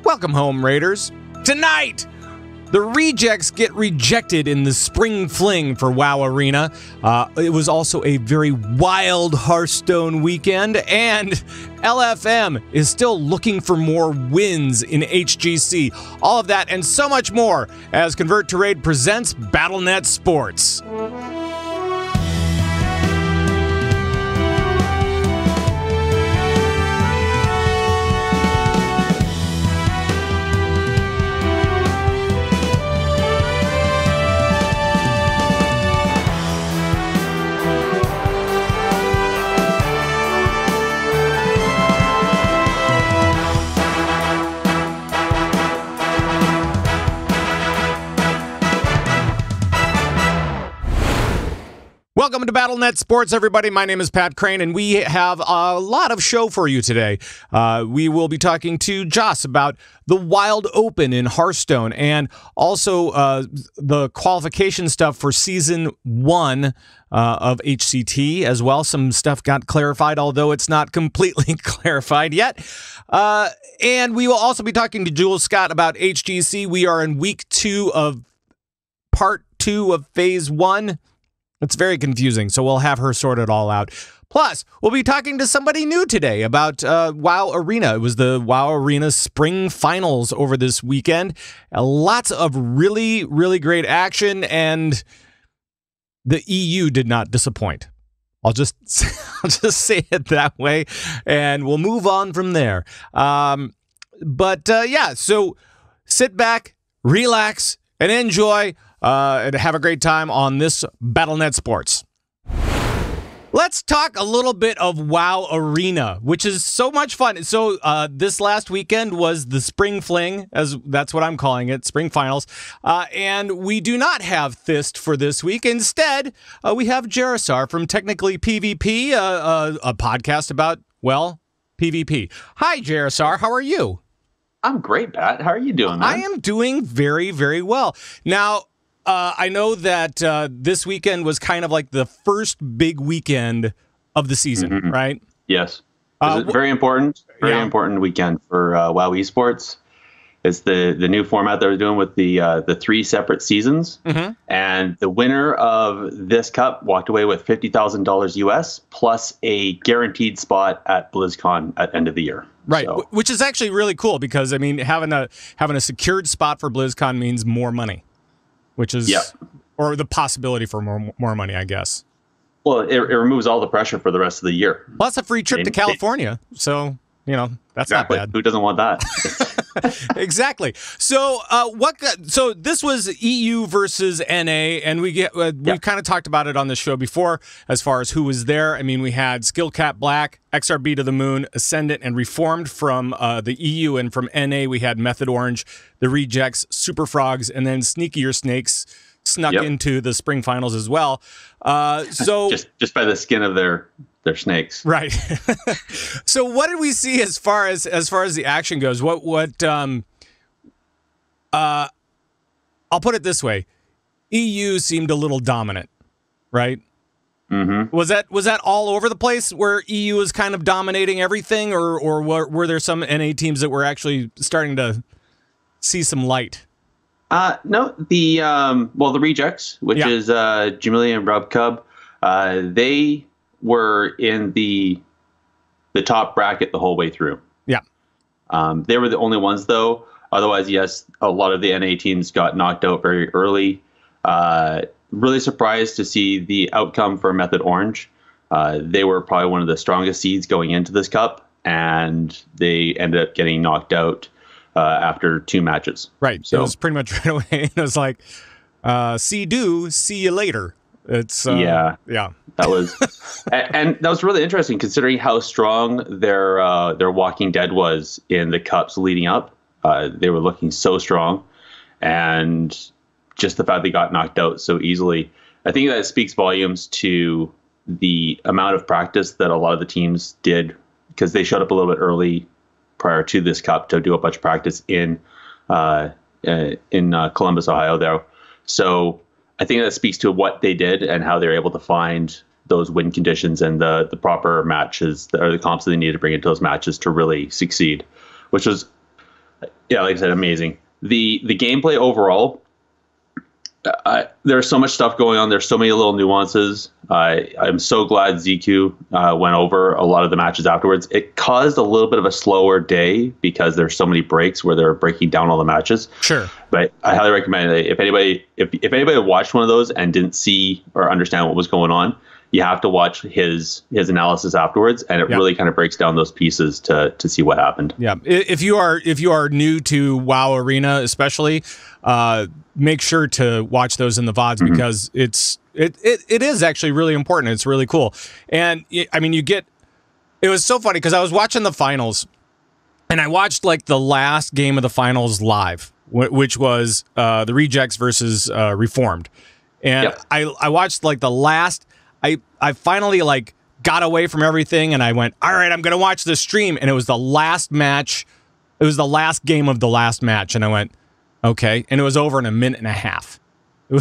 Welcome home, Raiders. Tonight, the rejects get rejected in the spring fling for WoW Arena. It was also a very wild Hearthstone weekend, and LFM is still looking for more wins in HGC. All of that and so much more as Convert to Raid presents BattleNet Sports. Welcome to BattleNet Sports, everybody. My name is Pat Crane, and we have a lot of show for you today. We will be talking to Joss about the Wild Open in Hearthstone and also the qualification stuff for Season 1 of HCT as well. Some stuff got clarified, although it's not completely clarified yet. And we will also be talking to Jules Scott about HGC. We are in week 2 of part 2 of phase 1. It's very confusing, so we'll have her sort it all out. Plus, we'll be talking to somebody new today about WoW Arena. It was the WoW Arena Spring Finals over this weekend. Lots of really, really great action, and the EU did not disappoint. I'll just say it that way, and we'll move on from there. Yeah, so sit back, relax, and enjoy. And have a great time on this BattleNet Sports. Let's talk a little bit of WoW Arena, which is so much fun. So this last weekend was the Spring Fling, as that's what I'm calling it, Spring Finals. And we do not have Thist for this week. Instead, we have Jarasar from Technically PvP, a podcast about, well, PvP. Hi, Jarasar. How are you? I'm great, Pat. How are you doing, man? I am doing very, very well. Now, I know that this weekend was kind of like the first big weekend of the season, right? Yes. It's very important weekend for WoW eSports. It's the new format that we're doing with the 3 separate seasons. And the winner of this cup walked away with $50,000 US plus a guaranteed spot at BlizzCon at end of the year. Right, so, which is actually really cool because, I mean, having a secured spot for BlizzCon means more money. Which is, or the possibility for more money, I guess. Well, it removes all the pressure for the rest of the year. Plus a free trip to California. So, you know, that's not bad. Who doesn't want that? Exactly. So, so this was EU versus NA, and we kind of talked about it on the show before as far as who was there. I mean, we had Skillcat Black, XRB to the Moon, Ascendant, and Reformed from the EU, and from NA we had Method Orange, the Rejects, Super Frogs, and then Sneakier Snakes snuck into the Spring Finals as well. So just by the skin of their snakes, right? So what did we see as far as the action goes? I'll put it this way: EU seemed a little dominant, right? Was that all over the place where EU is kind of dominating everything, or were there some NA teams that were actually starting to see some light? No, the Rejects, which is Jamelia and Rob Cub, they were in the top bracket the whole way through. Yeah. They were the only ones, though. Otherwise, yes, a lot of the NA teams got knocked out very early. Really surprised to see the outcome for Method Orange. They were probably one of the strongest seeds going into this cup, and they ended up getting knocked out after 2 matches. Right. So it was pretty much right away. It was like, see you later. It's yeah. That was, and that was really interesting considering how strong their Walking Dead was in the cups leading up. They were looking so strong, and just the fact they got knocked out so easily, I think that speaks volumes to the amount of practice that a lot of the teams did, because they showed up a little bit early prior to this cup to do a bunch of practice in Columbus, Ohio there. So I think that speaks to what they did and how they were able to find those win conditions and the proper matches or the comps that they needed to bring into those matches to really succeed, which was Yeah, like I said, amazing. The gameplay overall, there's so much stuff going on. There's so many little nuances. I'm so glad ZQ went over a lot of the matches afterwards. It caused a little bit of a slower day because there's so many breaks where they're breaking down all the matches. Sure. But I highly recommend it. If anybody watched one of those and didn't see or understand what was going on, you have to watch his analysis afterwards, and it really kind of breaks down those pieces to see what happened. Yeah, if you are new to WoW Arena, especially, make sure to watch those in the VODs because it is actually really important. It's really cool, and I mean, it was so funny because I was watching the finals, and I watched like the last game of the finals live, which was the Rejects versus Reformed, and I watched like the last. I finally like got away from everything and I went, all right, I'm going to watch the stream. And it was the last match. It was the last game of the last match. And I went, okay. And it was over in a minute and a half. I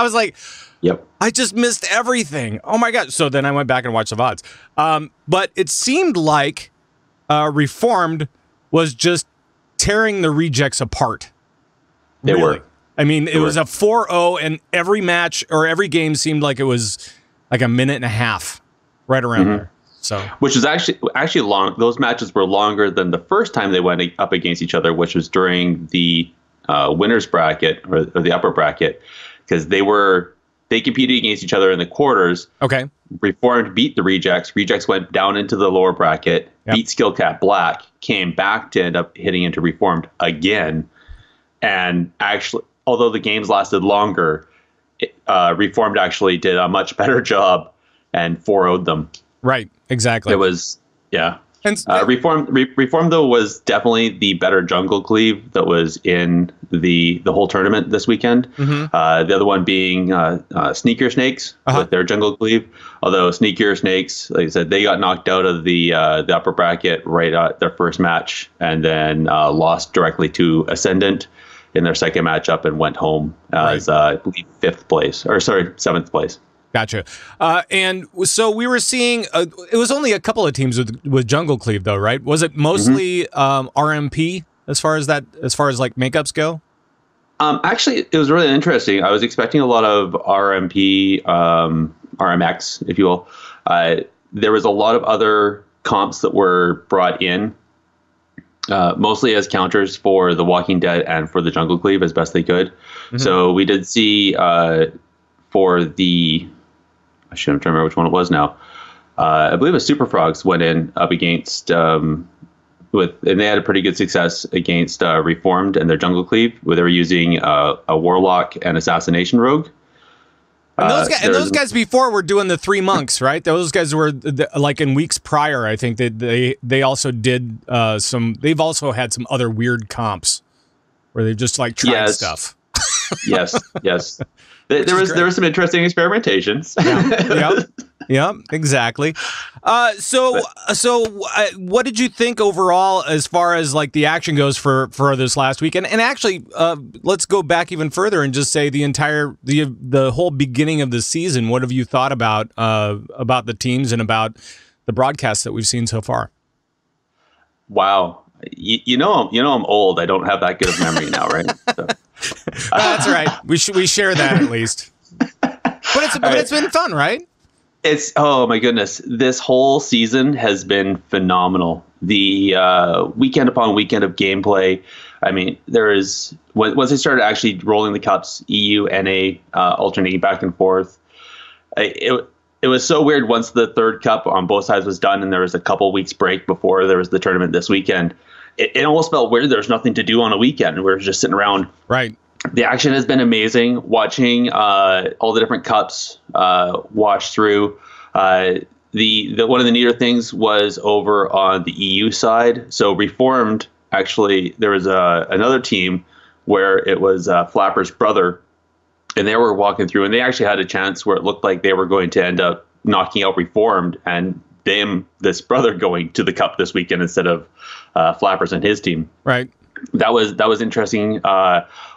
was like, yep, I just missed everything. Oh my God. So then I went back and watched the VODs. But it seemed like Reformed was just tearing the Rejects apart. They were. I mean, it was a 4-0 and every match or every game seemed like it was like a minute and a half right around there. So, which is actually long. Those matches were longer than the first time they went up against each other, which was during the winners bracket or the upper bracket, because they competed against each other in the quarters. Okay. Reformed beat the Rejects. Rejects went down into the lower bracket, beat Skill Cat Black, came back to end up hitting into Reformed again. And actually, although the games lasted longer, Reformed actually did a much better job and 4-0'd them. Right, exactly. It was, And Reformed though was definitely the better jungle cleave that was in the whole tournament this weekend. The other one being Sneaker Snakes with their jungle cleave. Although Sneaker Snakes, like I said, they got knocked out of the upper bracket right at their first match, and then lost directly to Ascendant in their second matchup and went home as I believe 7th place. Gotcha. And so we were seeing, it was only a couple of teams with jungle cleave though, right? Was it mostly RMP as far as like makeups go? Actually, it was really interesting. I was expecting a lot of RMP, RMX, if you will. There was a lot of other comps that were brought in, mostly as counters for the Walking Dead and for the jungle cleave as best they could. So we did see for the, I shouldn't remember which one it was now. I believe it was Super Frogs went in up against and they had a pretty good success against Reformed and their jungle cleave, where they were using a Warlock and Assassination Rogue. And those guys before were doing the 3 monks, right? Those guys were like in weeks prior. I think they also did some. They've also had some other weird comps where they just like tried stuff. yes. There were some interesting experimentations. Yeah, exactly. So what did you think overall as far as like the action goes for this last weekend? And actually, let's go back even further and just say the whole beginning of the season. What have you thought about the teams and about the broadcasts that we've seen so far? Wow. You know I'm old. I don't have that good of memory now, right? So. That's right. We share that at least. But it's been fun, right? It's, oh my goodness, this whole season has been phenomenal. The weekend upon weekend of gameplay. I mean, once they started actually rolling the cups, EU, NA, alternating back and forth. It was so weird once the third cup on both sides was done, and there was a couple weeks break before there was the tournament this weekend. It almost felt weird. There's nothing to do on a weekend. We were just sitting around. Right. The action has been amazing. Watching all the different cups wash through. The one of the neater things was over on the EU side. So Reformed, actually, there was another team where it was Flapper's brother, and they were walking through, and they actually had a chance where it looked like they were going to end up knocking out Reformed and this brother going to the cup this weekend instead of Flappers and his team. Right. That was interesting.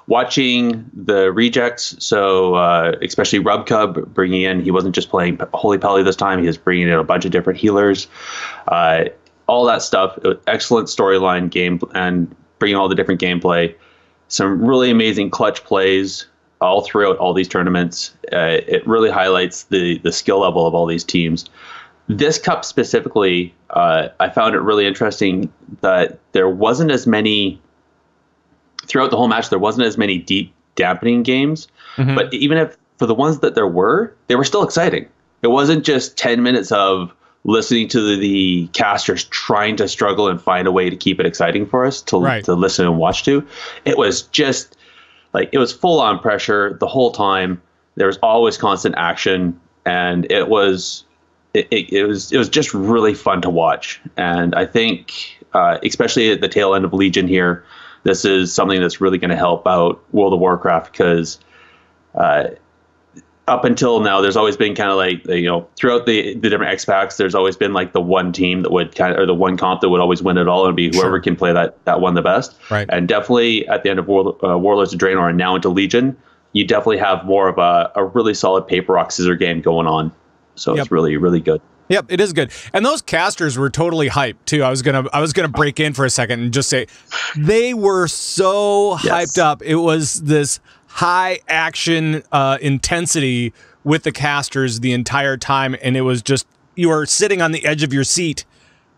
Watching the rejects, so especially Rub Cub bringing in, he wasn't just playing Holy Pally this time, he was bringing in a bunch of different healers. All that stuff, excellent storyline game, and bringing all the different gameplay, some really amazing clutch plays all throughout all these tournaments. It really highlights the skill level of all these teams. This cup specifically, I found it really interesting that there wasn't as many, throughout the whole match, there wasn't as many deep dampening games. Mm-hmm. But even if for the ones that there were, they were still exciting. It wasn't just 10 minutes of listening to the casters trying to struggle and find a way to keep it exciting for us to listen and watch to. It was just like, it was full on pressure the whole time. There was always constant action, and it was just really fun to watch. And I think, especially at the tail end of Legion here, this is something that's really going to help out World of Warcraft, because up until now, there's always been kind of like, throughout the different X packs, there's always been like the one team that would or the one comp that would always win it all, and be whoever can play that one the best. Right. And definitely at the end of Warlords of Draenor and now into Legion, you definitely have more of a really solid paper rock scissor game going on. So It's really, really good. Yep, it is good. And those casters were totally hyped too. I was gonna break in for a second and just say they were so hyped up. It was this high action intensity with the casters the entire time, and it was just, you were sitting on the edge of your seat,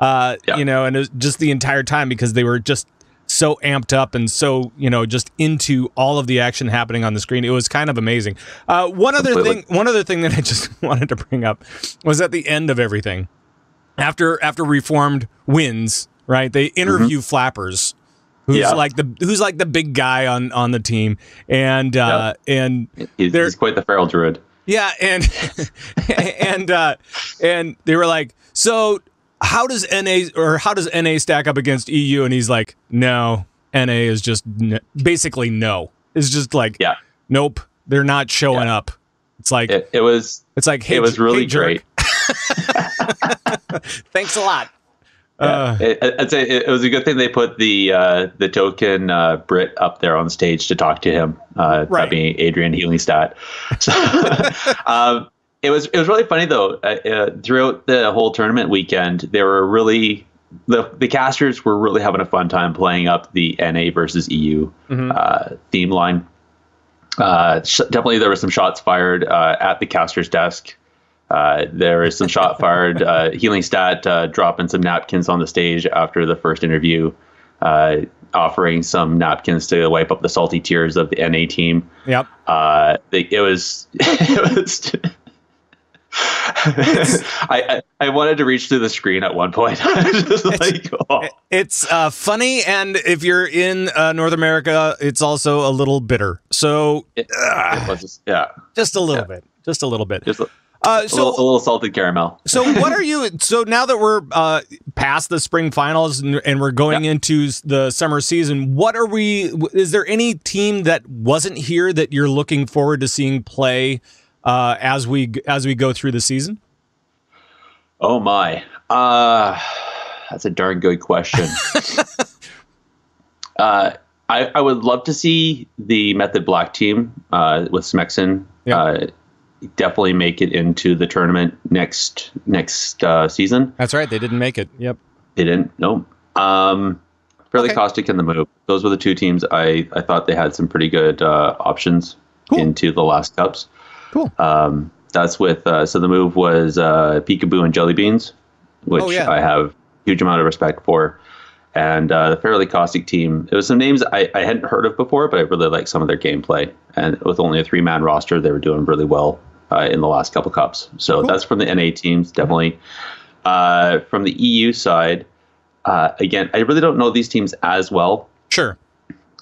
and it was just the entire time, because they were just so amped up and so, just into all of the action happening on the screen. It was kind of amazing. One other thing that I just wanted to bring up was at the end of everything, after Reformed wins, right? They interview Flappers, who's like the big guy on the team, and he's quite the feral druid. Yeah, and and they were like, so how does NA stack up against EU? And he's like, no, NA is just basically no. It's just like, nope, they're not showing up. It's like it was. It's like, hey, it was really great. Thanks a lot. I'd say it was a good thing they put the token Brit up there on stage to talk to him. That being Adrian Healing-Stat. So, it was really funny though. Throughout the whole tournament weekend, they were really the casters were really having a fun time playing up the NA versus EU theme line. Definitely, there were some shots fired at the caster's desk. There was some shot fired. Healing-Stat dropping some napkins on the stage after the first interview, offering some napkins to wipe up the salty tears of the NA team. Yep. It was. I wanted to reach through the screen at one point. It's funny, and if you're in North America, it's also a little bitter. So it was just a little bit. Just a little bit. A little salted caramel. So what are you? So now that we're past the spring finals and we're going into the summer season, what are we? Is there any team that wasn't here that you're looking forward to seeing play as we go through the season? Oh my, that's a darn good question. I would love to see the Method Black team with Smexon. Definitely make it into the tournament next season. That's right. They didn't make it. Yep. They didn't. No. Fairly Caustic and the Move. Those were the two teams I thought they had some pretty good options into the last cups. Cool. That's with so the Move was Peekaboo and Jelly Beans, which I have a huge amount of respect for. And the Fairly Caustic team, it was some names I hadn't heard of before, but I really liked some of their gameplay. And with only a 3-man roster, they were doing really well in the last couple cups. So that's from the NA teams, definitely. From the EU side, again, I really don't know these teams as well. Sure.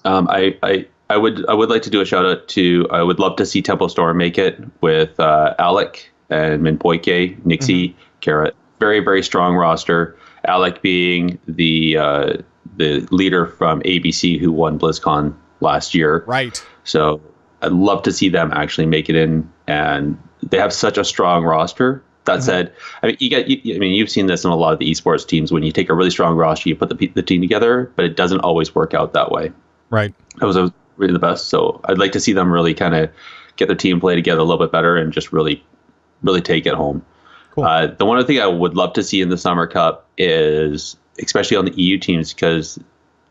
I would like to do a shout out to, I would love to see Tempo Storm make it with Alec and Minpoike, Nixie, Carrot. Very, very strong roster. Alec being the leader from ABC who won BlizzCon last year. Right. So I'd love to see them actually make it in, and they have such a strong roster. That said, I mean, you've seen this in a lot of the esports teams. When you take a really strong roster, you put the team together, but it doesn't always work out that way. Right. That was really the best. So I'd like to see them really kind of get their team play together a little bit better and just really, really take it home. Cool. The one other thing I would love to see in the Summer Cup is, especially on the EU teams, because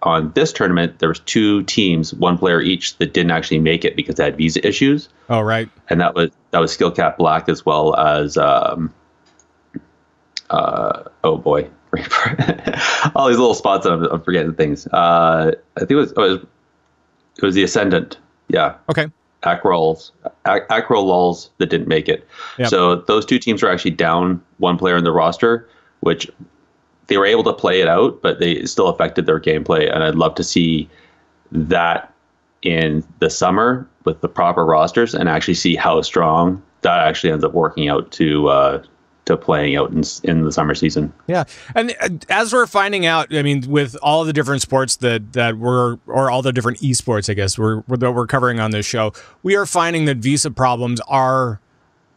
on this tournament, there was 2 teams, 1 player each, that didn't actually make it because they had visa issues. Oh, right. And that was Skill Cap Black, as well as oh boy, all these little spots that I'm forgetting things. I think it was the Ascendant. Yeah. Okay. Acro Lulz that didn't make it. Yep. So those 2 teams were actually down 1 player in the roster, which they were able to play it out, but they still affected their gameplay. And I'd love to see that in the summer with the proper rosters and actually see how strong that actually ends up working out to playing out in the summer season. Yeah. And as we're finding out, I mean, with all the different sports that we're, or all the different esports, I guess, that we're covering on this show, we are finding that visa problems are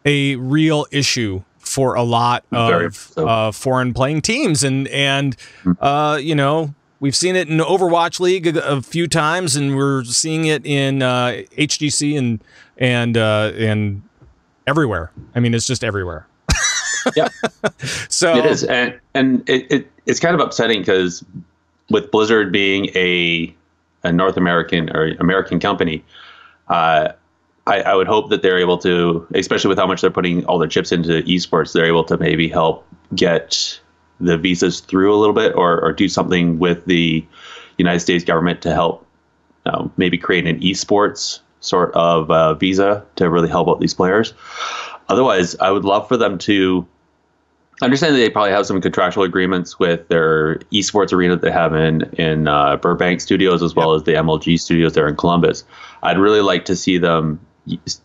a real issue for a lot of foreign playing teams. And you know, we've seen it in Overwatch League a few times, and we're seeing it in HGC and everywhere. I mean, it's just everywhere. Yeah, so it is, and it's kind of upsetting because with Blizzard being a North American or American company, I would hope that they're able to, especially with how much they're putting all their chips into esports, they're able to maybe help get the visas through a little bit, or do something with the United States government to help maybe create an esports sort of visa to really help out these players. Otherwise, I would love for them to understand that they probably have some contractual agreements with their esports arena that they have in Burbank studios, as well as the MLG studios there in Columbus. I'd really like to see them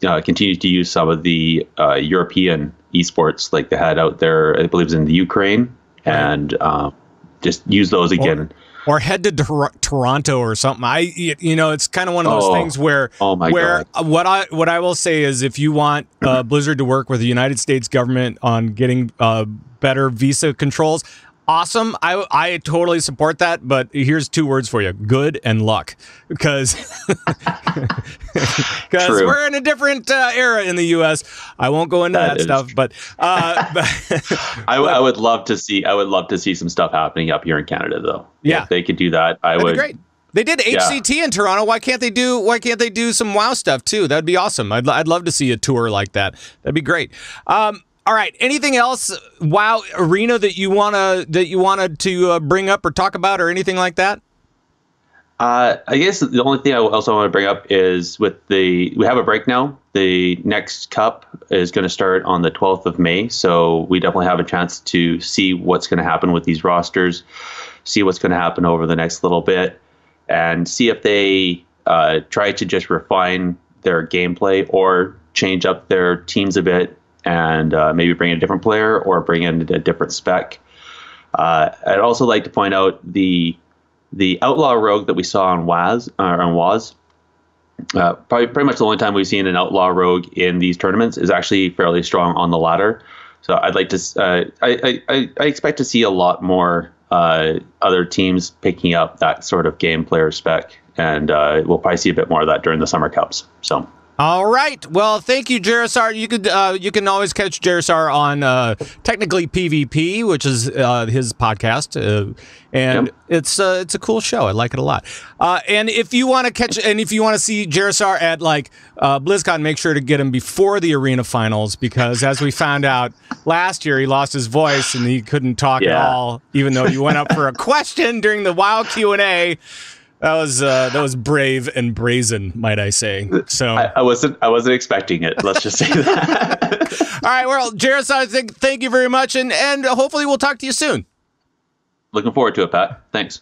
continue to use some of the European esports like they had out there, I believe it was in the Ukraine, and just use those again. Or head to Toronto or something. It's kind of one of those things where God. What I will say is, if you want Blizzard to work with the United States government on getting better visa controls, awesome. I totally support that. But here's 2 words for you: good and luck, because we're in a different era in the U.S. I won't go into that stuff, but I would love to see some stuff happening up here in Canada, though. Yeah, if they could do that, That'd be great. They did HCT in Toronto. Why can't they do some WoW stuff too? That'd be awesome. I'd love to see a tour like that. That'd be great. All right. Anything else, WoW Arena, that you wanted to bring up or talk about, or anything like that? I guess the only thing I also want to bring up is we have a break now. The next cup is going to start on the 12th of May, so we definitely have a chance to see what's going to happen with these rosters, see what's going to happen over the next little bit, and see if they try to just refine their gameplay or change up their teams a bit, and maybe bring in a different player or bring in a different spec. I'd also like to point out the Outlaw Rogue that we saw on WAS, probably pretty much the only time we've seen an Outlaw Rogue in these tournaments, is actually fairly strong on the ladder. So I'd like to, I expect to see a lot more other teams picking up that sort of game player spec, and we'll probably see a bit more of that during the Summer Cups. So. All right. Well, thank you, Jerasar. You can always catch Jerasar on Technically PvP, which is his podcast, and it's a cool show. I like it a lot. And if you want to see Jerasar at BlizzCon, make sure to get him before the arena finals, because as we found out last year, he lost his voice and he couldn't talk at all, even though you went up for a question during the WoW Q&A. That was brave and brazen, might I say. So I wasn't expecting it. Let's just say that. All right, well, Jerasar, thank you very much, and hopefully we'll talk to you soon. Looking forward to it, Pat. Thanks.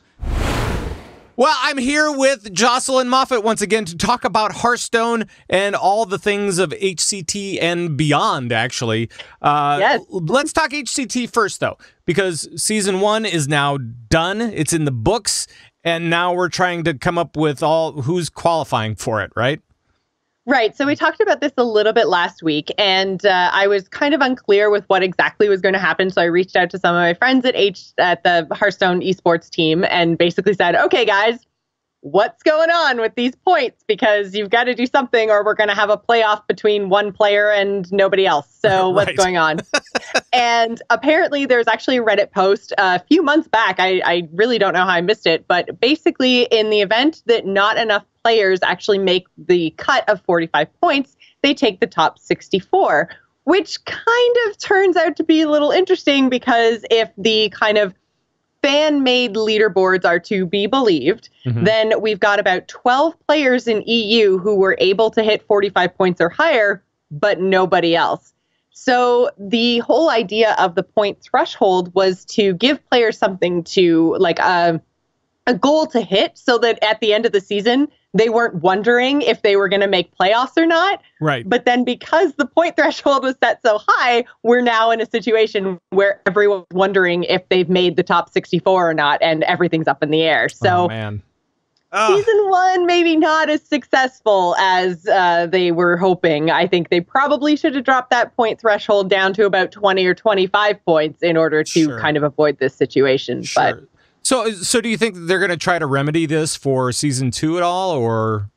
Well, I'm here with Jocelyn Moffat once again to talk about Hearthstone and all the things of HCT and beyond, actually. Yes. Let's talk HCT first, though, because Season 1 is now done. It's in the books. And now we're trying to come up with who's qualifying for it, right? Right. So we talked about this a little bit last week, and I was kind of unclear with what exactly was going to happen. So I reached out to some of my friends at the Hearthstone esports team and basically said, okay, guys, what's going on with these points? Because you've got to do something or we're going to have a playoff between one player and nobody else. So what's going on? And apparently there's actually a Reddit post a few months back. I really don't know how I missed it, but basically in the event that not enough players actually make the cut of 45 points, they take the top 64, which kind of turns out to be a little interesting because if the kind of fan-made leaderboards are to be believed, then we've got about 12 players in EU who were able to hit 45 points or higher, but nobody else. So the whole idea of the point threshold was to give players something to, like a goal to hit so that at the end of the season, they weren't wondering if they were going to make playoffs or not. Right. But then because the point threshold was set so high, we're now in a situation where everyone's wondering if they've made the top 64 or not, and everything's up in the air. So season 1, maybe not as successful as they were hoping. I think they probably should have dropped that point threshold down to about 20 or 25 points in order to kind of avoid this situation. But So do you think they're going to try to remedy this for season 2 at all, or?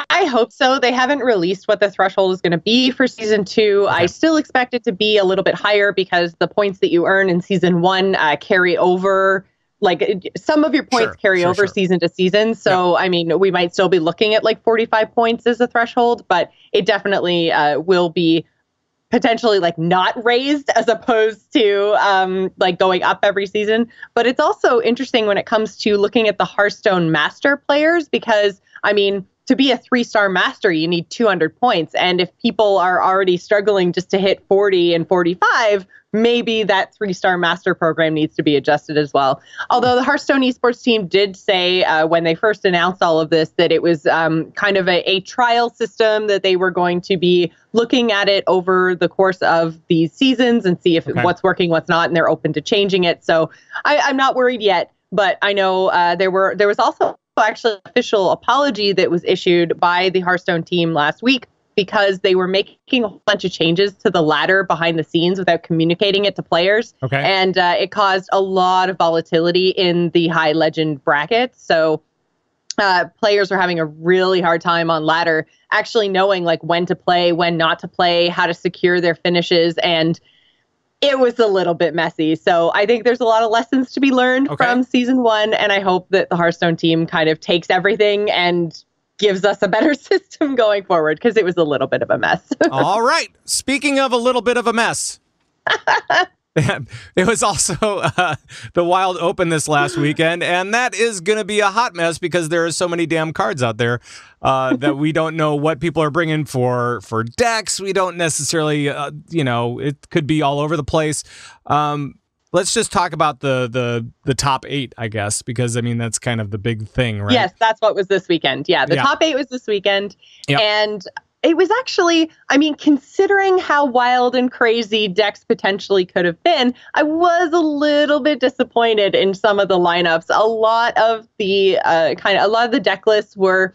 I hope so. They haven't released what the threshold is going to be for season 2. I still expect it to be a little bit higher because the points that you earn in season 1 carry over. Like some of your points carry over season to season. So, I mean, we might still be looking at like 45 points as a threshold, but it definitely will be potentially like not raised as opposed to like going up every season. But it's also interesting when it comes to looking at the Hearthstone master players, because I mean, to be a 3-star master, you need 200 points. And if people are already struggling just to hit 40 and 45, maybe that 3-star master program needs to be adjusted as well. Although the Hearthstone eSports team did say when they first announced all of this that it was kind of a trial system, that they were going to be looking at it over the course of these seasons and see if what's working, what's not, and they're open to changing it. So I'm not worried yet, but I know there was also actually an official apology that was issued by the Hearthstone team last week because they were making a whole bunch of changes to the ladder behind the scenes without communicating it to players. And it caused a lot of volatility in the high legend brackets. So players are having a really hard time on ladder actually knowing like when to play, when not to play, how to secure their finishes. And it was a little bit messy. So I think there's a lot of lessons to be learned from season 1. And I hope that the Hearthstone team kind of takes everything and gives us a better system going forward, because it was a little bit of a mess. All right. Speaking of a little bit of a mess. It was also the Wild Open this last weekend, and that is going to be a hot mess because there are so many damn cards out there that we don't know what people are bringing for decks. We don't necessarily, it could be all over the place. Let's just talk about the top 8, I guess, because, I mean, that's kind of the big thing, right? Yes, that's what was this weekend. Yeah, the top 8 was this weekend. And it was actually, I mean, considering how wild and crazy decks potentially could have been, I was a little bit disappointed in some of the lineups. A lot of the deck lists were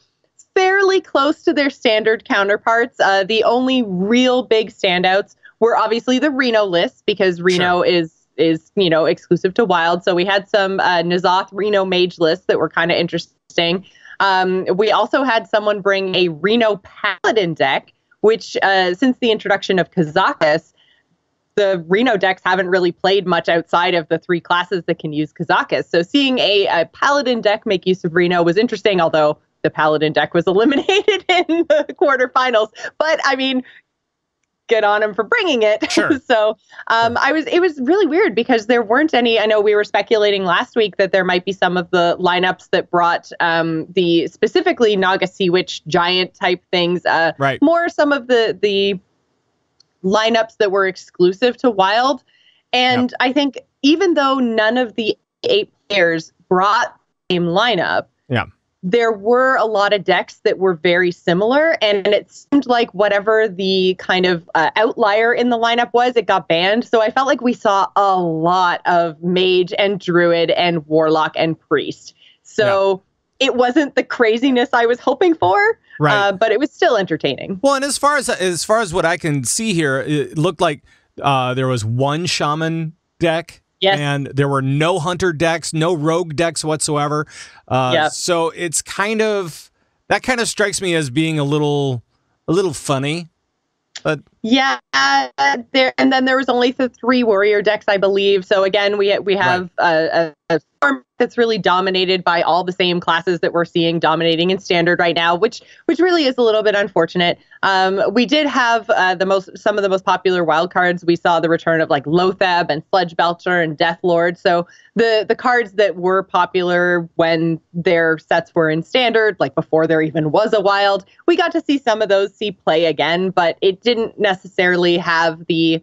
fairly close to their standard counterparts. The only real big standouts were obviously the Reno list, because Reno is exclusive to Wild. So we had some N'Zoth Reno mage lists that were kind of interesting. We also had someone bring a Reno Paladin deck, which since the introduction of Kazakus, the Reno decks haven't really played much outside of the 3 classes that can use Kazakus. So seeing a Paladin deck make use of Reno was interesting, although the Paladin deck was eliminated in the quarterfinals. But I mean, good on him for bringing it. Sure. So it was really weird because there weren't any. I know we were speculating last week that there might be some of the lineups that brought the specifically Naga Sea Witch giant type things. More some of the lineups that were exclusive to Wild. And I think even though none of the 8 players brought the same lineup, there were a lot of decks that were very similar, and it seemed like whatever the kind of outlier in the lineup was, it got banned. So I felt like we saw a lot of mage and druid and warlock and priest. So it wasn't the craziness I was hoping for, but it was still entertaining. Well, and as far as what I can see here, it looked like there was one shaman deck Yes. And there were no hunter decks, no rogue decks whatsoever. So it's that kind of strikes me as being a little funny. But and then there was only the 3 warrior decks, I believe. So again, we have a form that's really dominated by all the same classes that we're seeing dominating in standard right now, which really is a little bit unfortunate. We did have some of the most popular wild cards. We saw the return of like Lothab and Sledge Belcher and Death Lord. So the cards that were popular when their sets were in standard, like before there even was a wild, we got to see some of those see play again, but it didn't necessarily have the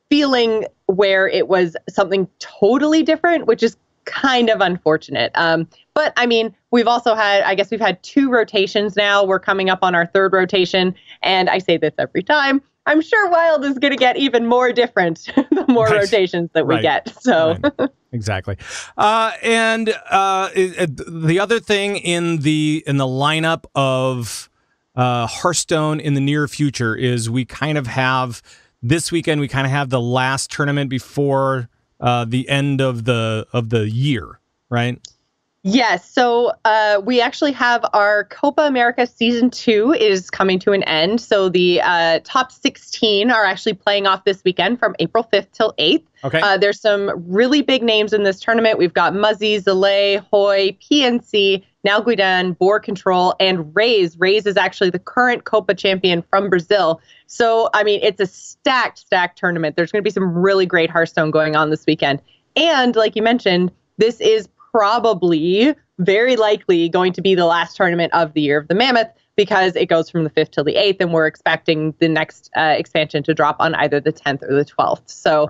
feeling where it was something totally different, which is kind of unfortunate. But I mean, we've had 2 rotations now. We're coming up on our 3rd rotation. And I say this every time, I'm sure Wild is going to get even more different the more rotations that we get. So exactly. And the other thing in the lineup of Hearthstone in the near future is this weekend we kind of have the last tournament before the end of the year, right? Yes. So we actually have our Copa America Season 2 is coming to an end. So the top 16 are actually playing off this weekend from April 5th till 8th. Okay. There's some really big names in this tournament. We've got Muzzy, Zalay, Hoy, PNC, Nalguidan, Boar Control, and Raze. Raze is actually the current Copa champion from Brazil. So, I mean, it's a stacked tournament. There's going to be some really great Hearthstone going on this weekend. And like you mentioned, this is probably very likely going to be the last tournament of the Year of the Mammoth because it goes from the 5th till the 8th, and we're expecting the next expansion to drop on either the 10th or the 12th. So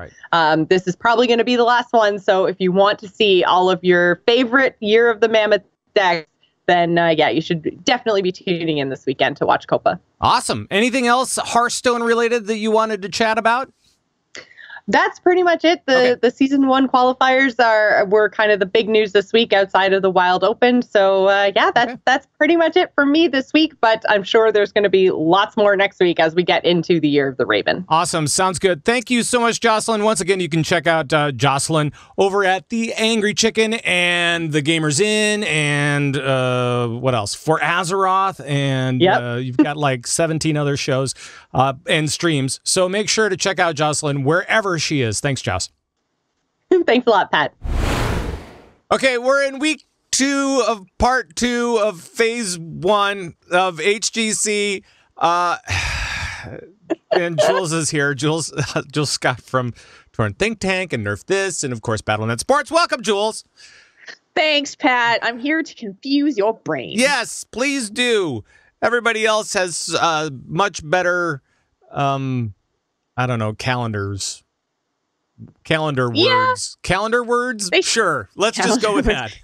this is probably going to be the last one. So if you want to see all of your favorite Year of the Mammoth decks, then you should definitely be tuning in this weekend to watch Copa. Awesome. Anything else Hearthstone related that you wanted to chat about? That's pretty much it. The Season 1 qualifiers were kind of the big news this week outside of the Wild Open. So, that's pretty much it for me this week. But I'm sure there's going to be lots more next week as we get into the Year of the Raven. Awesome. Sounds good. Thank you so much, Jocelyn. Once again, you can check out Jocelyn over at The Angry Chicken and The Gamers Inn and what else? For Azeroth. And you've got like 17 other shows and streams. So make sure to check out Jocelyn wherever she is. Thanks, Joss. Thanks a lot, Pat. Okay, we're in week 2 of part 2 of phase 1 of HGC. And Jules is here. Jules Scott from Torn Think Tank and Nerf This, and of course, Battle.net Sports. Welcome, Jules. Thanks, Pat. I'm here to confuse your brain. Yes, please do. Everybody else has much better, calendar words. Calendar words? Sure. Let's just go with that.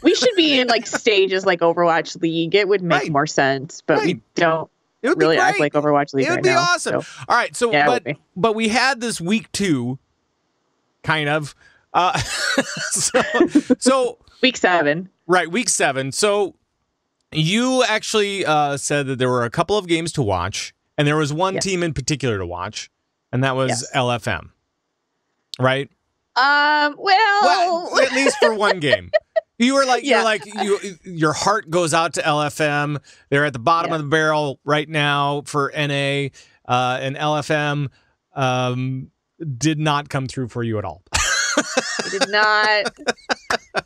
We should be in like stages like Overwatch League. It would make more sense, but we don't really act like Overwatch League right now. It would be awesome. So. All right. So, but we had this week 2, kind of. So week 7. Right. Week 7. So you actually said that there were a couple of games to watch, and there was one team in particular to watch, and that was LFM. Right? Well, at least for one game. You were like, your heart goes out to LFM. They're at the bottom of the barrel right now for NA, and LFM did not come through for you at all. They did not.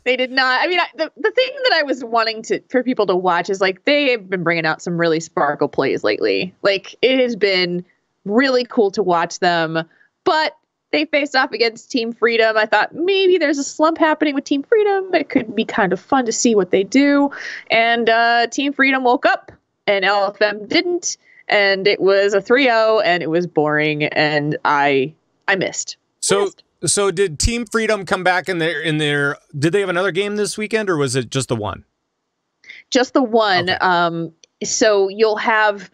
They did not. I mean, the thing that I was wanting for people to watch is like they have been bringing out some really sparkle plays lately. Like it has been really cool to watch them, but they faced off against Team Freedom. I thought maybe there's a slump happening with Team Freedom. It could be kind of fun to see what they do. And Team Freedom woke up and LFM didn't. And it was a 3-0 and it was boring. And I missed. So did Team Freedom come back in their did they have another game this weekend or was it just the one? Just the one. Okay. So you'll have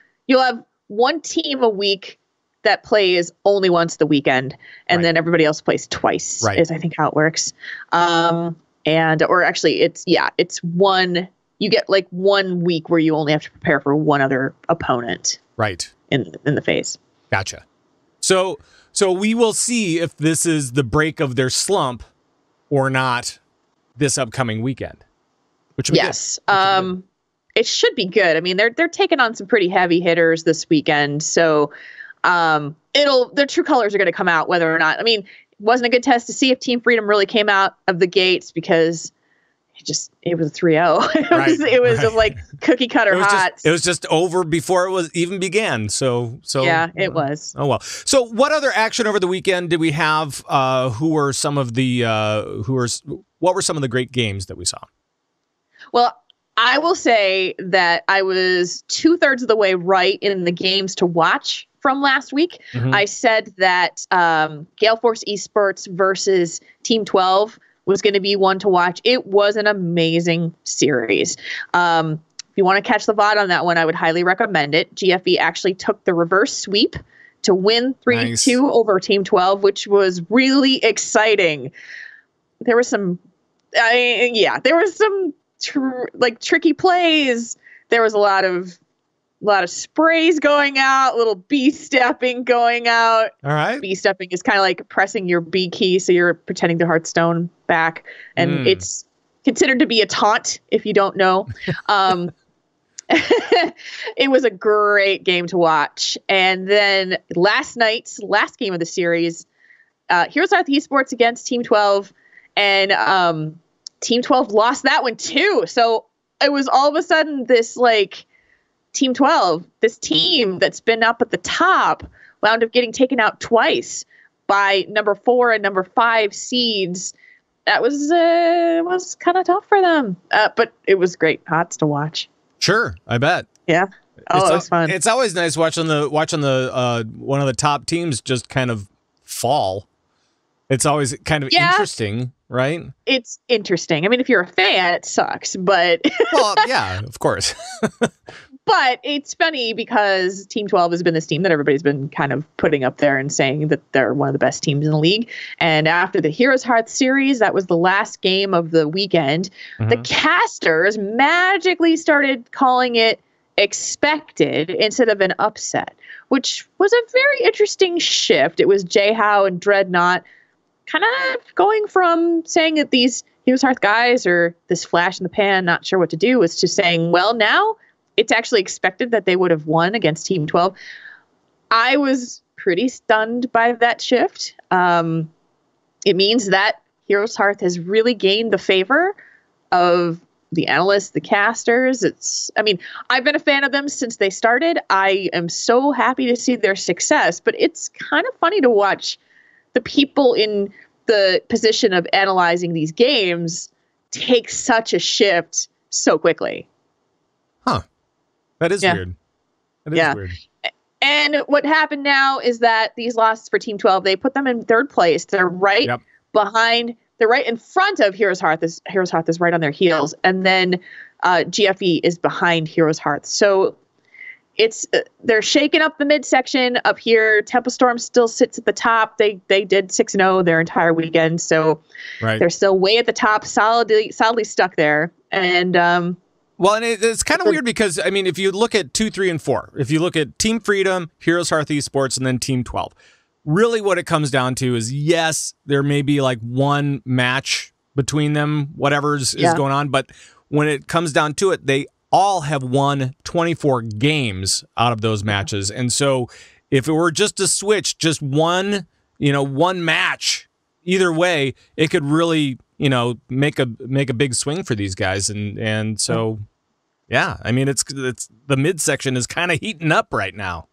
one team a week that plays only once the weekend, and then everybody else plays twice, is I think how it works. Or actually it's one, you get like 1 week where you only have to prepare for one other opponent. Right. In the phase. Gotcha. So we will see if this is the break of their slump or not this upcoming weekend. Which would be good. It should be good. I mean, they're taking on some pretty heavy hitters this weekend, so their true colors are going to come out whether or not. I mean, it wasn't a good test to see if Team Freedom really came out of the gates because it was 3-0. It was just like cookie cutter hot. It was just over before it was even began. So yeah, it was. Oh well. So what other action over the weekend did we have? What were some of the great games that we saw? Well, I will say that I was 2/3 of the way right in the games to watch from last week. Mm-hmm. I said that Gale Force eSports versus Team 12 was going to be one to watch. It was an amazing series. If you want to catch the VOD on that one, I would highly recommend it. GFE actually took the reverse sweep to win 3-2 over Team 12, which was really exciting. There was some, tricky plays. There was a lot of sprays going out, little B stepping going out. All right. B stepping is kind of like pressing your B key, so you're pretending to Hearthstone back, and it's considered to be a taunt if you don't know. It was a great game to watch. And then last night's last game of the series, Heroes Hearth eSports against Team 12, and Team 12 lost that one too. So it was all of a sudden this like Team 12, this team that's been up at the top, wound up getting taken out twice by number 4 and number 5 seeds. That was kind of tough for them, but it was great HOTS to watch. Sure, I bet. Yeah. Oh, it was fun. It's always nice watching the one of the top teams just kind of fall. It's always kind of interesting, right? It's interesting. I mean, if you're a fan, it sucks, but well, yeah, of course. But it's funny because Team 12 has been this team that everybody's been kind of putting up there and saying that they're one of the best teams in the league. And after the Heroes Hearth series, that was the last game of the weekend, the casters magically started calling it expected instead of an upset, which was a very interesting shift. It was J-How and Dreadnought kind of going from saying that these Heroes Hearth guys are this flash in the pan, not sure what to do, was to saying, well, now it's actually expected that they would have won against Team 12. I was pretty stunned by that shift. It means that Heroes Hearth has really gained the favor of the analysts, the casters. I've been a fan of them since they started. I am so happy to see their success, but it's kind of funny to watch the people in the position of analyzing these games take such a shift so quickly. Huh. That is weird. That is weird. And what happened now is that these losses for Team 12, they put them in third place. They're right behind, they're right in front of Heroes Hearth. Heroes Hearth is right on their heels. And then GFE is behind Heroes Hearth. So it's they're shaking up the midsection up here. Tempo Storm still sits at the top. They did 6-0 their entire weekend. So they're still way at the top, solidly stuck there. And well, and it's kind of weird because, I mean, if you look at 2, 3, and 4, if you look at Team Freedom, Heroes Hearth eSports, and then Team 12, really what it comes down to is, yes, there may be like one match between them, whatever's is going on, but when it comes down to it, they all have won 24 games out of those matches. And so if it were just to switch just one match, either way, it could really, make a big swing for these guys. And so, yeah, I mean, it's the midsection is kind of heating up right now.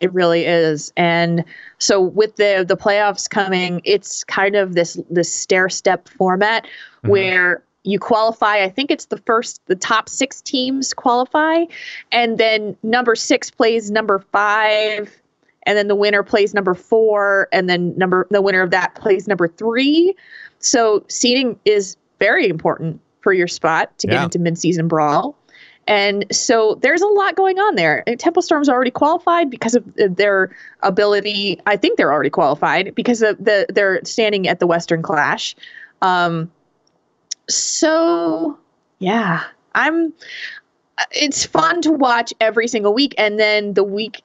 It really is. And so with the playoffs coming, it's kind of this stair step format where you qualify. I think it's the top 6 teams qualify, and then number 6 plays number 5, and then the winner plays number 4, and then the winner of that plays number 3. So seeding is very important for your spot to get into mid-season brawl. And so there's a lot going on there. And Tempo Storm's already qualified because of their ability. I think they're already qualified because of they're standing at the Western Clash. So yeah, it's fun to watch every single week. And then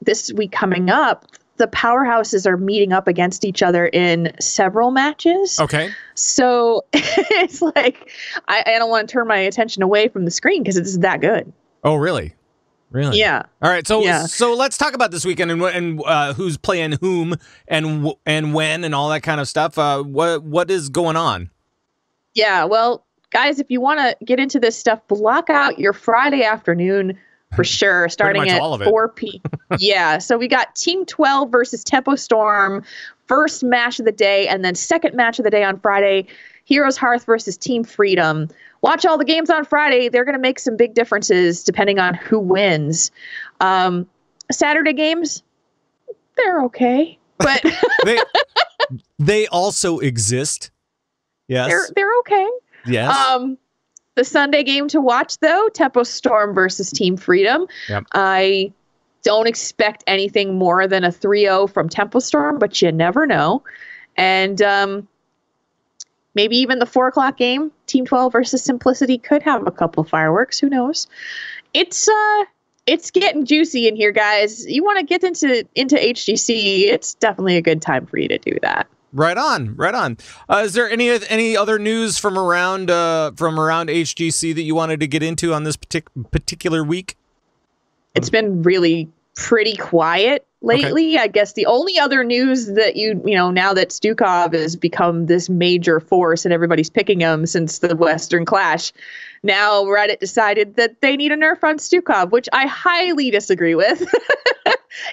this week coming up, the powerhouses are meeting up against each other in several matches. Okay. So it's like, I don't want to turn my attention away from the screen because it's that good. Oh, really? Really? Yeah. All right. So let's talk about this weekend and who's playing whom and when and all that kind of stuff. What is going on? Yeah. Well, guys, if you want to get into this stuff, block out your Friday afternoon for sure, starting at 4 p.m. Yeah. So we got Team 12 versus Tempo Storm, first match of the day, and then second match of the day on Friday, Heroes Hearth versus Team Freedom. Watch all the games on Friday. They're going to make some big differences depending on who wins. Saturday games, they're okay, but they also exist. Yes, they're okay. Yes. The Sunday game to watch though, Tempo Storm versus Team Freedom. Yep. I don't expect anything more than a 3-0 from Tempo Storm, but you never know. And maybe even the 4:00 game, Team 12 versus Simplicity, could have a couple fireworks. Who knows? It's getting juicy in here, guys. You want to get into HGC? It's definitely a good time for you to do that. Right on. Is there any other news from around HGC that you wanted to get into on this particular week? It's been really pretty quiet lately. Okay. I guess the only other news that you know, now that Stukov has become this major force and everybody's picking him since the Western Clash, now Reddit decided that they need a nerf on Stukov, which I highly disagree with.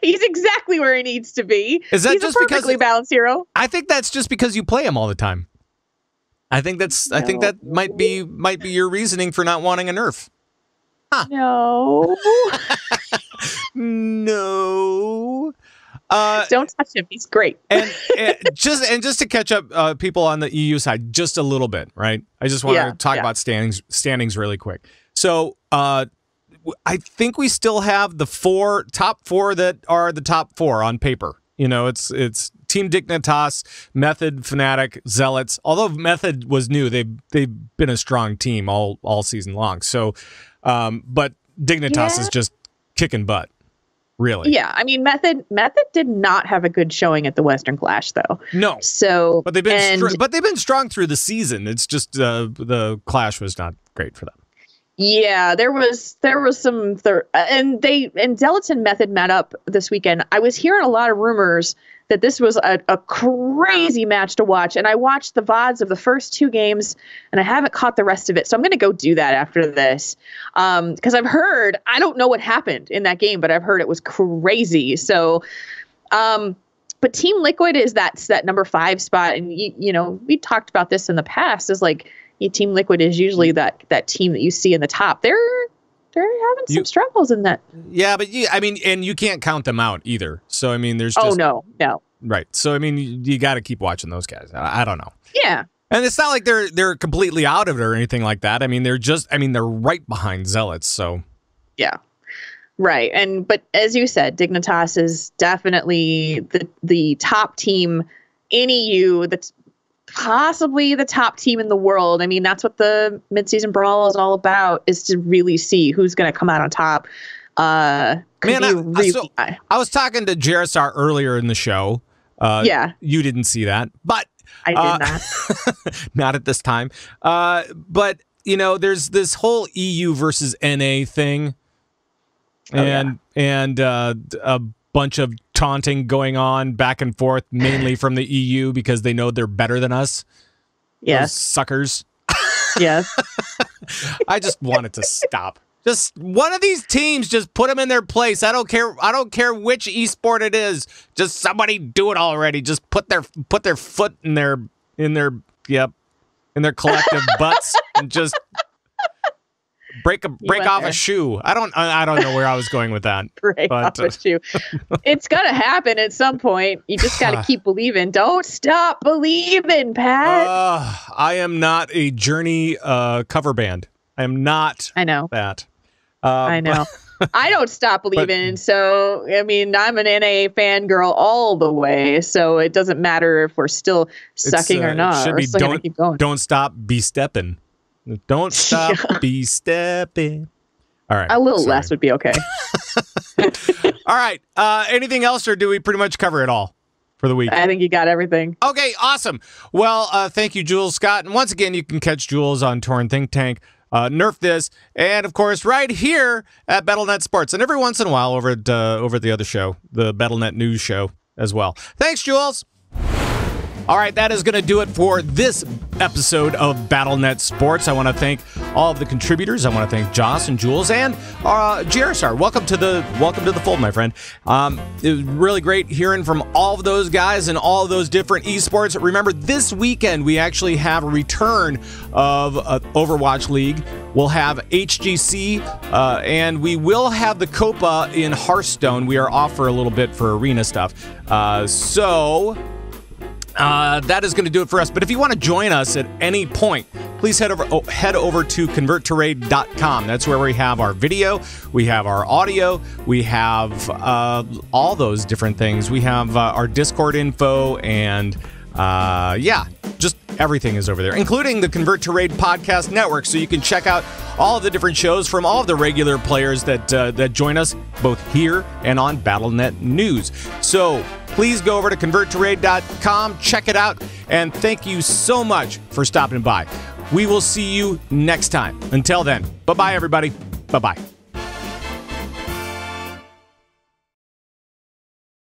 He's exactly where he needs to be. Is that He's just a perfectly balanced hero? I think that's just because you play him all the time. I think that might be your reasoning for not wanting a nerf. Huh. No. No. Don't touch him. He's great. and just to catch up people on the EU side just a little bit, right? I just want to talk about standings really quick. So I think we still have the top four that are the top four on paper. You know, it's Team Dignitas, Method, Fnatic, Zealots. Although Method was new, they've been a strong team all season long. So, but Dignitas is just kicking butt, really. Yeah, I mean, Method did not have a good showing at the Western Clash, though. No. So, but they've been strong through the season. It's just the Clash was not great for them. Yeah, there was some, and Zealots and Method met up this weekend. I was hearing a lot of rumors that this was a crazy match to watch, and I watched the VODs of the first two games, and I haven't caught the rest of it, so I'm going to go do that after this, because I've heard, I don't know what happened in that game, but I've heard it was crazy. So, but Team Liquid is that number 5 spot, and you know, we talked about this in the past, is like, Team Liquid is usually that team that you see in the top. They're having some struggles in that. Yeah, but and you can't count them out either. So I mean, there's just, no. Right. So I mean, you got to keep watching those guys. I don't know. Yeah. And it's not like they're completely out of it or anything like that. I mean, they're right behind Zealots. So yeah. Right. But as you said, Dignitas is definitely the top team in EU. That's possibly the top team in the world. I mean, that's what the midseason brawl is all about, is to really see who's going to come out on top. I was talking to Jarisar earlier in the show. You didn't see that, but I did not. Not at this time. But you know, there's this whole EU versus NA thing, and a bunch of taunting going on back and forth, mainly from the EU because they know they're better than us. Yes. Those suckers. Yes. I just want it to stop. Just one of these teams, just put them in their place. I don't care which esport it is. Just somebody do it already. Just put their foot in their collective butts and just break off a shoe. I don't know where I was going with that. Break off a shoe. It's gonna happen at some point. You just gotta keep believing. Don't stop believing, Pat. I am not a Journey cover band. I am not. I know that. I know. I don't stop believing. So I mean, I'm an NA fangirl all the way. So it doesn't matter if we're still sucking or not. We're still gonna keep going. Don't stop, be stepping. Don't stop, be stepping. All right. A little less would be okay. All right. Anything else, or do we pretty much cover it all for the week? I think you got everything. Okay, awesome. Well, thank you, Jules Scott. And once again, you can catch Jules on Torn Think Tank, Nerf This, and of course, right here at BattleNet Sports, and every once in a while over at the other show, the BattleNet News Show as well. Thanks, Jules. All right, that is going to do it for this episode of BattleNet Sports. I want to thank all of the contributors. I want to thank Joss and Jules and GRStar. Welcome to the fold, my friend. It was really great hearing from all of those guys and all of those different esports. Remember, this weekend we actually have a return of Overwatch League. We'll have HGC, and we will have the Copa in Hearthstone. We are off for a little bit for arena stuff. That is going to do it for us. But if you want to join us at any point, please head over to converttoraid.com. That's where we have our video, we have our audio, we have all those different things. We have our Discord info, and just everything is over there, including the Convert to Raid podcast network. So you can check out all of the different shows from all of the regular players that join us both here and on BattleNet News. So please go over to converttoraid.com, check it out, and thank you so much for stopping by. We will see you next time. Until then, bye-bye, everybody. Bye-bye.